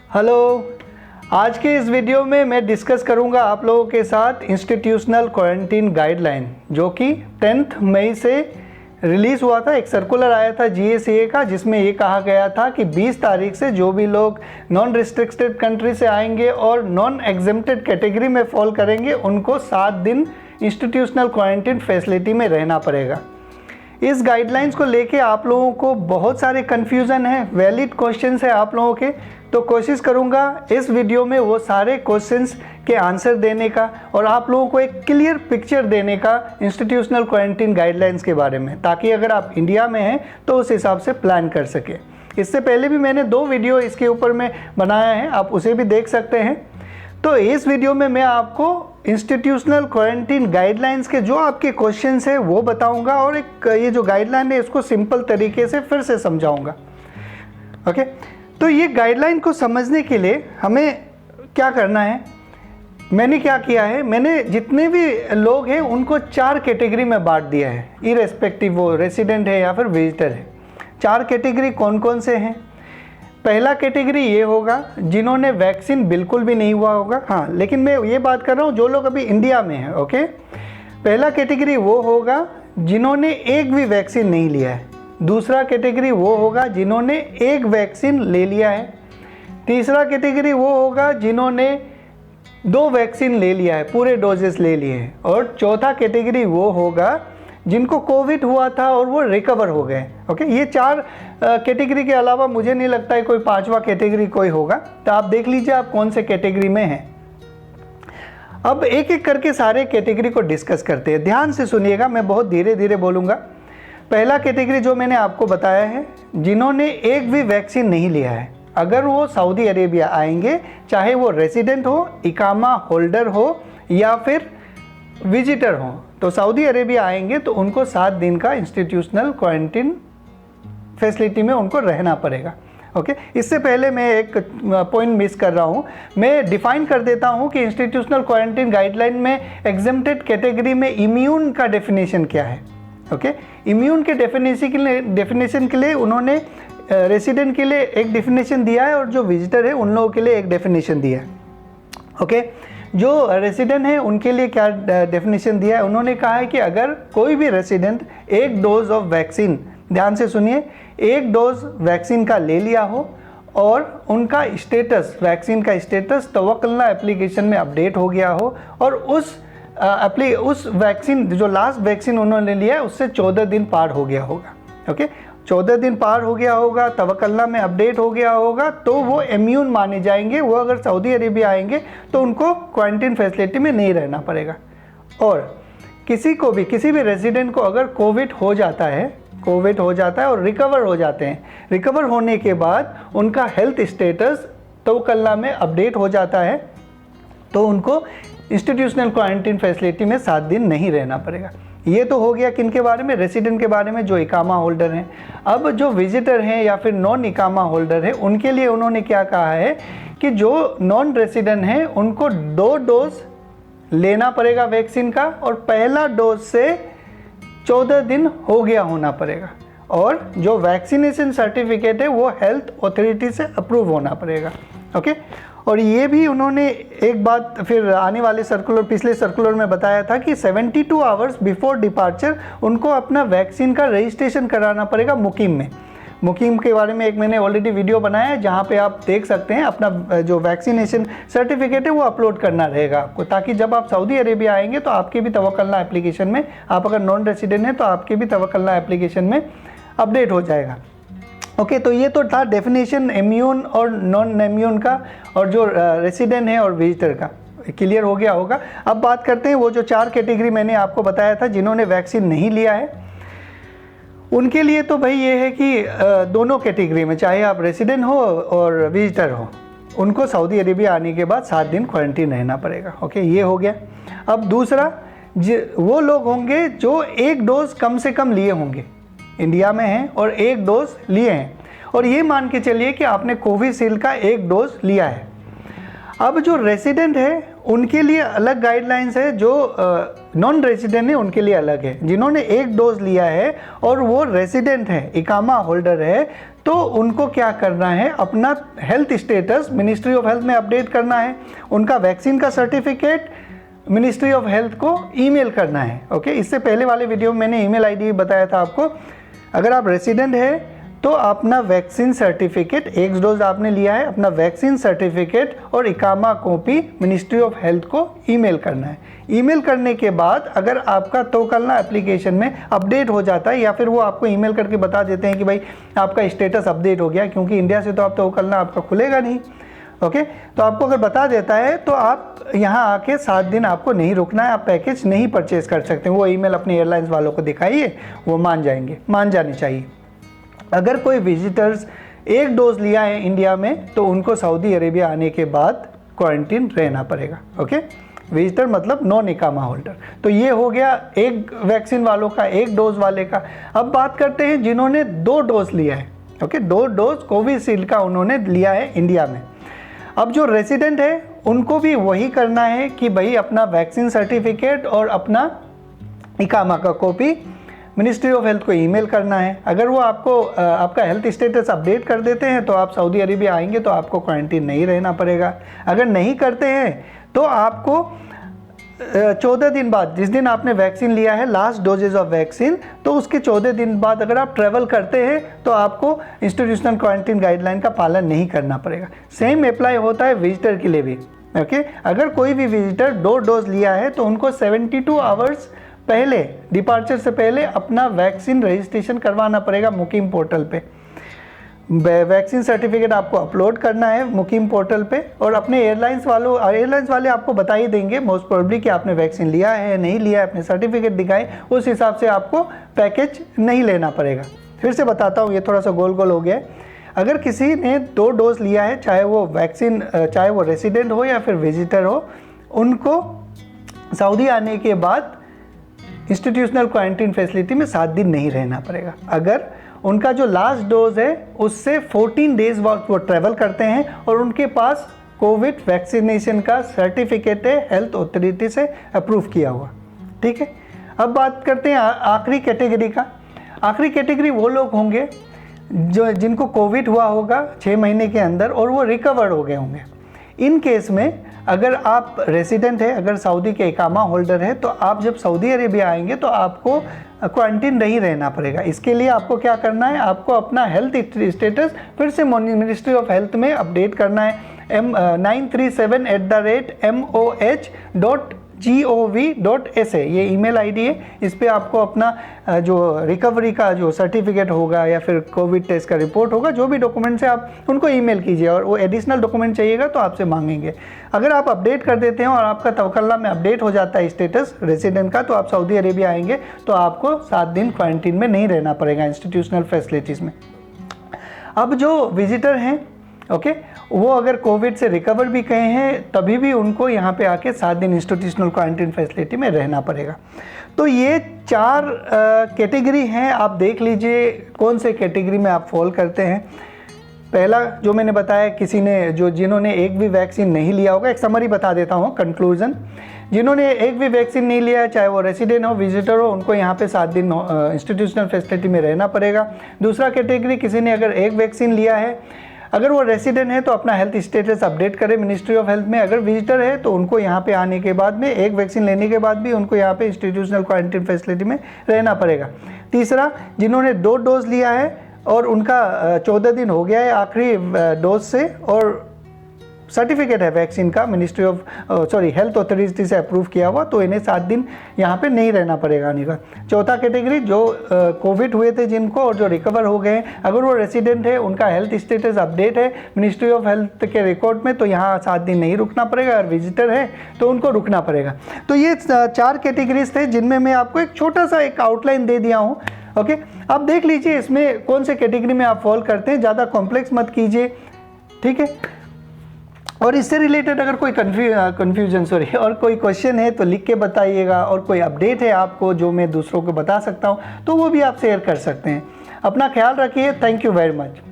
Hello, आज के इस वीडियो में मैं डिस्कस करूंगा आप लोगों के साथ इंस्टीट्यूशनल क्वारंटीन गाइडलाइन, जो कि 10 मई से रिलीज़ हुआ था। एक सर्कुलर आया था GACA का, जिसमें ये कहा गया था कि 20 तारीख से जो भी लोग नॉन रिस्ट्रिक्टेड कंट्री से आएंगे और नॉन एग्जेम्प्टेड कैटेगरी में फॉल करेंगे, उनको 7 दिन इंस्टीट्यूशनल क्वारंटीन फैसिलिटी में रहना पड़ेगा। इस गाइडलाइंस को लेके आप लोगों को बहुत सारे कन्फ्यूज़न है, वैलिड क्वेश्चंस है आप लोगों के, तो कोशिश करूंगा इस वीडियो में वो सारे क्वेश्चंस के आंसर देने का और आप लोगों को एक क्लियर पिक्चर देने का इंस्टीट्यूशनल क्वारंटीन गाइडलाइंस के बारे में, ताकि अगर आप इंडिया में हैं तो उस हिसाब से प्लान कर सके। इससे पहले भी मैंने 2 वीडियो इसके ऊपर में बनाया है, आप उसे भी देख सकते हैं। तो इस वीडियो में मैं आपको इंस्टीट्यूशनल क्वारंटीन गाइडलाइंस के जो आपके क्वेश्चंस है वो बताऊंगा और एक ये जो गाइडलाइन है इसको सिंपल तरीके से फिर से समझाऊंगा। ओके, तो ये गाइडलाइन को समझने के लिए हमें क्या करना है, मैंने क्या किया है, मैंने जितने भी लोग हैं उनको 4 कैटेगरी में बांट दिया है, इरेस्पेक्टिव वो रेसिडेंट है या फिर विजिटर है। 4 कैटेगरी कौन कौन से हैं? पहला कैटेगरी ये होगा जिन्होंने वैक्सीन बिल्कुल भी नहीं हुआ होगा, हाँ, लेकिन मैं ये बात कर रहा हूँ जो लोग अभी इंडिया में हैं। ओके, पहला कैटेगरी वो होगा जिन्होंने एक भी वैक्सीन नहीं लिया है। दूसरा कैटेगरी वो होगा जिन्होंने एक वैक्सीन ले लिया है। तीसरा कैटेगरी वो होगा जिन्होंने 2 वैक्सीन ले लिया है, पूरे डोजेस ले लिए हैं। और चौथा कैटेगरी वो होगा जिनको कोविड हुआ था और वो रिकवर हो गए। ओके, ये 4 कैटेगरी के अलावा मुझे नहीं लगता है कोई 5वां कैटेगरी कोई होगा, तो आप देख लीजिए आप कौन से कैटेगरी में हैं। अब एक एक करके सारे कैटेगरी को डिस्कस करते हैं, ध्यान से सुनिएगा, मैं बहुत धीरे धीरे बोलूँगा। पहला कैटेगरी जो मैंने आपको बताया है, जिन्होंने एक भी वैक्सीन नहीं लिया है, अगर वो सऊदी अरेबिया आएंगे, चाहे वो रेसिडेंट हो, इकामा होल्डर हो या फिर विजिटर हो, तो सऊदी अरेबिया आएंगे तो उनको 7 दिन का इंस्टीट्यूशनल क्वारंटीन फैसिलिटी में उनको रहना पड़ेगा। ओके, इससे पहले मैं एक पॉइंट मिस कर रहा हूँ, मैं डिफाइन कर देता हूँ कि इंस्टीट्यूशनल क्वारंटीन गाइडलाइन में एग्जेम्प्टेड कैटेगरी में इम्यून का डेफिनेशन क्या है। ओके, इम्यून के डेफिनेशन के लिए उन्होंने रेसिडेंट के लिए एक डेफिनेशन दिया है और जो विजिटर है उन लोगों के लिए एक डेफिनेशन दिया है। ओके, जो रेसिडेंट है उनके लिए क्या डेफिनेशन दिया है, उन्होंने कहा है कि अगर कोई भी रेसिडेंट 1 डोज ऑफ वैक्सीन, ध्यान से सुनिए, 1 डोज वैक्सीन का ले लिया हो और उनका स्टेटस, वैक्सीन का स्टेटस तवक्कुलनामा एप्लीकेशन में अपडेट हो गया हो और उस वैक्सीन जो लास्ट वैक्सीन उन्होंने लिया है उससे 14 दिन पार हो गया होगा। ओके, 14 दिन पार हो गया होगा, तवक्कुलनामा में अपडेट हो गया होगा, तो वो इम्यून माने जाएंगे। वो अगर सऊदी अरेबिया आएंगे तो उनको क्वारंटीन फैसिलिटी में नहीं रहना पड़ेगा। और किसी भी रेजिडेंट को अगर कोविड हो जाता है और रिकवर हो जाते हैं, रिकवर होने के बाद उनका हेल्थ स्टेटस तवक्कुलनामा में अपडेट हो जाता है, तो उनको इंस्टीट्यूशनल क्वारंटीन फैसिलिटी में 7 दिन नहीं रहना पड़ेगा। ये तो हो गया किन के बारे में, रेसिडेंट के बारे में जो इकामा होल्डर हैं। अब जो विजिटर हैं या फिर नॉन इकामा होल्डर हैं, उनके लिए उन्होंने क्या कहा है कि जो नॉन रेसिडेंट हैं उनको 2 डोज लेना पड़ेगा वैक्सीन का और पहला डोज से 14 दिन हो गया होना पड़ेगा और जो वैक्सीनेशन सर्टिफिकेट है वो हेल्थ अथॉरिटी से अप्रूव होना पड़ेगा। ओके, और ये भी उन्होंने एक बात फिर आने वाले पिछले सर्कुलर में बताया था कि 72 आवर्स बिफोर डिपार्चर उनको अपना वैक्सीन का रजिस्ट्रेशन कराना पड़ेगा मुकीम में। मुकीम के बारे में एक मैंने ऑलरेडी वीडियो बनाया है, जहाँ पे आप देख सकते हैं अपना जो वैक्सीनेशन सर्टिफिकेट है वो अपलोड करना रहेगा आपको, ताकि जब आप सऊदी अरेबिया आएंगे तो आपके भी तवक्कुलनामा एप्लीकेशन में, आप अगर नॉन रेसिडेंट हैं तो आपके भी तवक्कुलनामा एप्लीकेशन में अपडेट हो जाएगा। ओके, तो ये तो था डेफिनेशन इम्यून और नॉन इम्यून का और जो रेसिडेंट है और विजिटर का, क्लियर हो गया होगा। अब बात करते हैं वो जो 4 कैटेगरी मैंने आपको बताया था जिन्होंने वैक्सीन नहीं लिया है, उनके लिए तो भाई ये है कि दोनों कैटेगरी में, चाहे आप रेसिडेंट हो और विजिटर हो, उनको सऊदी अरेबिया आने के बाद 7 दिन क्वारंटीन रहना पड़ेगा। ओके, ये हो गया। अब दूसरा, वो लोग होंगे जो 1 डोज कम से कम लिए होंगे, इंडिया में हैं और 1 डोज लिए हैं, और ये मान के चलिए कि आपने कोविशील्ड का 1 डोज लिया है। अब जो रेसिडेंट है उनके लिए अलग गाइडलाइंस है, जो नॉन रेजिडेंट है उनके लिए अलग है। जिन्होंने एक डोज लिया है और वो रेजिडेंट है, इकामा होल्डर है, तो उनको क्या करना है, अपना health status ministry of health में अपडेट करना है। उनका वैक्सीन का सर्टिफिकेट मिनिस्ट्री ऑफ हेल्थ को ईमेल करना है। ओके, इससे पहले वाले वीडियो में मैंने ईमेल आईडी बताया था आपको। अगर आप रेजिडेंट है तो अपना वैक्सीन सर्टिफिकेट, एक डोज आपने लिया है, अपना वैक्सीन सर्टिफिकेट और इकामा कॉपी मिनिस्ट्री ऑफ हेल्थ को ईमेल करना है। ईमेल करने के बाद अगर आपका तवक्कलना एप्लीकेशन में अपडेट हो जाता है, या फिर वो आपको ईमेल करके बता देते हैं कि भाई आपका स्टेटस अपडेट हो गया, क्योंकि इंडिया से तो आप तवक्कलना आपका खुलेगा नहीं। ओके, तो आपको अगर बता देता है तो आप यहाँ आके 7 दिन आपको नहीं रुकना है, आप पैकेज नहीं परचेज कर सकते। वो ईमेल अपने एयरलाइंस वालों को दिखाइए, वो मान जाएंगे, मान जानी चाहिए। अगर कोई विजिटर्स एक डोज लिया है इंडिया में तो उनको सऊदी अरेबिया आने के बाद क्वारंटीन रहना पड़ेगा। ओके, विजिटर मतलब नॉन इकामा होल्डर। तो ये हो गया एक वैक्सीन वालों का, एक डोज वाले का। अब बात करते हैं जिन्होंने 2 डोज लिया है। ओके, 2 डोज कोविशील्ड का उन्होंने लिया है इंडिया में। अब जो रेजिडेंट है उनको भी वही करना है कि भाई अपना वैक्सीन सर्टिफिकेट और अपना इकामा का कॉपी मिनिस्ट्री ऑफ हेल्थ को ईमेल करना है। अगर वो आपको आपका हेल्थ स्टेटस अपडेट कर देते हैं तो आप सऊदी अरेबिया आएंगे तो आपको क्वारंटीन नहीं रहना पड़ेगा। अगर नहीं करते हैं तो आपको 14 दिन बाद, जिस दिन आपने वैक्सीन लिया है, लास्ट डोजेज ऑफ वैक्सीन, तो उसके 14 दिन बाद अगर आप ट्रैवल करते हैं तो आपको इंस्टीट्यूशनल क्वारंटीन गाइडलाइन का पालन नहीं करना पड़ेगा। सेम अप्लाई होता है विजिटर के लिए भी। ओके, अगर कोई भी विजिटर 2 डोज लिया है तो उनको 72 आवर्स पहले, डिपार्चर से पहले अपना वैक्सीन रजिस्ट्रेशन करवाना पड़ेगा मुकीम पोर्टल पे। वैक्सीन सर्टिफिकेट आपको अपलोड करना है मुकीम पोर्टल पे, और अपने एयरलाइंस वाले आपको बता ही देंगे मोस्ट प्रोबेबली कि आपने वैक्सीन लिया है नहीं लिया है, अपने सर्टिफिकेट दिखाएं, उस हिसाब से आपको पैकेज नहीं लेना पड़ेगा। फिर से बताता हूँ, ये थोड़ा सा गोल गोल हो गया है। अगर किसी ने 2 डोज लिया है, चाहे वो रेसिडेंट हो या फिर विजिटर हो, उनको सऊदी आने के बाद इंस्टीट्यूशनल क्वारंटीन फैसिलिटी में 7 दिन नहीं रहना पड़ेगा। अगर उनका जो लास्ट डोज है उससे 14 डेज बाद वो ट्रैवल करते हैं और उनके पास कोविड वैक्सीनेशन का सर्टिफिकेट है हेल्थ अथॉरिटी से अप्रूव किया हुआ। ठीक है, अब बात करते हैं आखिरी कैटेगरी का। आखिरी कैटेगरी वो लोग होंगे जिनको कोविड हुआ होगा 6 महीने के अंदर और वो रिकवर्ड हो गए होंगे। इन केस में अगर आप रेसिडेंट है, अगर सऊदी के इकामा होल्डर है, तो आप जब सऊदी अरेबिया आएंगे तो आपको क्वारंटीन नहीं रहना पड़ेगा। इसके लिए आपको क्या करना है, आपको अपना हेल्थ स्टेटस फिर से मिनिस्ट्री ऑफ हेल्थ में अपडेट करना है। 937@moh.gov.sa ये ईमेल आईडी है। इस पर आपको अपना जो रिकवरी का जो सर्टिफिकेट होगा या फिर कोविड टेस्ट का रिपोर्ट होगा, जो भी डॉक्यूमेंट्स है आप उनको ईमेल कीजिए, और वो एडिशनल डॉक्यूमेंट चाहिएगा तो आपसे मांगेंगे। अगर आप अपडेट कर देते हैं और आपका तवक्कलना में अपडेट हो जाता है स्टेटस रेजिडेंट का, तो आप सऊदी अरेबिया आएंगे तो आपको 7 दिन क्वारंटीन में नहीं रहना पड़ेगा इंस्टीट्यूशनल फैसिलिटीज़ में। अब जो विजिटर हैं, ओके, वो अगर कोविड से रिकवर भी गए हैं तभी भी उनको यहाँ पे आके 7 दिन इंस्टीट्यूशनल क्वारंटीन फैसिलिटी में रहना पड़ेगा। तो ये 4 कैटेगरी हैं। आप देख लीजिए कौन से कैटेगरी में आप फॉल करते हैं। पहला जो मैंने बताया, जिन्होंने एक भी वैक्सीन नहीं लिया होगा, एक समरी बता देता हूँ, कंक्लूजन। जिन्होंने एक भी वैक्सीन नहीं लिया है, चाहे वो रेसिडेंट हो विजिटर हो, उनको यहाँ पे 7 दिन इंस्टीट्यूशनल फैसिलिटी में रहना पड़ेगा। दूसरा कैटेगरी, किसी ने अगर एक वैक्सीन लिया है, अगर वो रेसिडेंट है तो अपना हेल्थ स्टेटस अपडेट करें मिनिस्ट्री ऑफ हेल्थ में। अगर विजिटर है तो उनको यहाँ पे आने के बाद में, एक वैक्सीन लेने के बाद भी उनको यहाँ पे इंस्टीट्यूशनल क्वारंटीन फैसिलिटी में रहना पड़ेगा। तीसरा, जिन्होंने 2 डोज लिया है और उनका 14 दिन हो गया है आखिरी डोज से और सर्टिफिकेट है वैक्सीन का मिनिस्ट्री ऑफ हेल्थ अथॉरिटी से अप्रूव किया हुआ, तो इन्हें 7 दिन यहाँ पे नहीं रहना पड़ेगा आने का। चौथा कैटेगरी, जो कोविड हुए थे जिनको और जो रिकवर हो गए, अगर वो रेसिडेंट है, उनका हेल्थ स्टेटस अपडेट है मिनिस्ट्री ऑफ हेल्थ के रिकॉर्ड में, तो यहाँ 7 दिन नहीं रुकना पड़ेगा। अगर विजिटर है तो उनको रुकना पड़ेगा। तो ये 4 कैटेगरीज थे जिनमें मैं आपको एक छोटा सा एक आउटलाइन दे दिया हूँ। ओके, आप देख लीजिए इसमें कौन से कैटेगरी में आप फॉल करते हैं, ज़्यादा कॉम्प्लेक्स मत कीजिए। ठीक है, और इससे रिलेटेड अगर कोई कन्फ्यूजन और कोई क्वेश्चन है तो लिख के बताइएगा, और कोई अपडेट है आपको जो मैं दूसरों को बता सकता हूँ तो वो भी आप शेयर कर सकते हैं। अपना ख्याल रखिए। Thank you very much.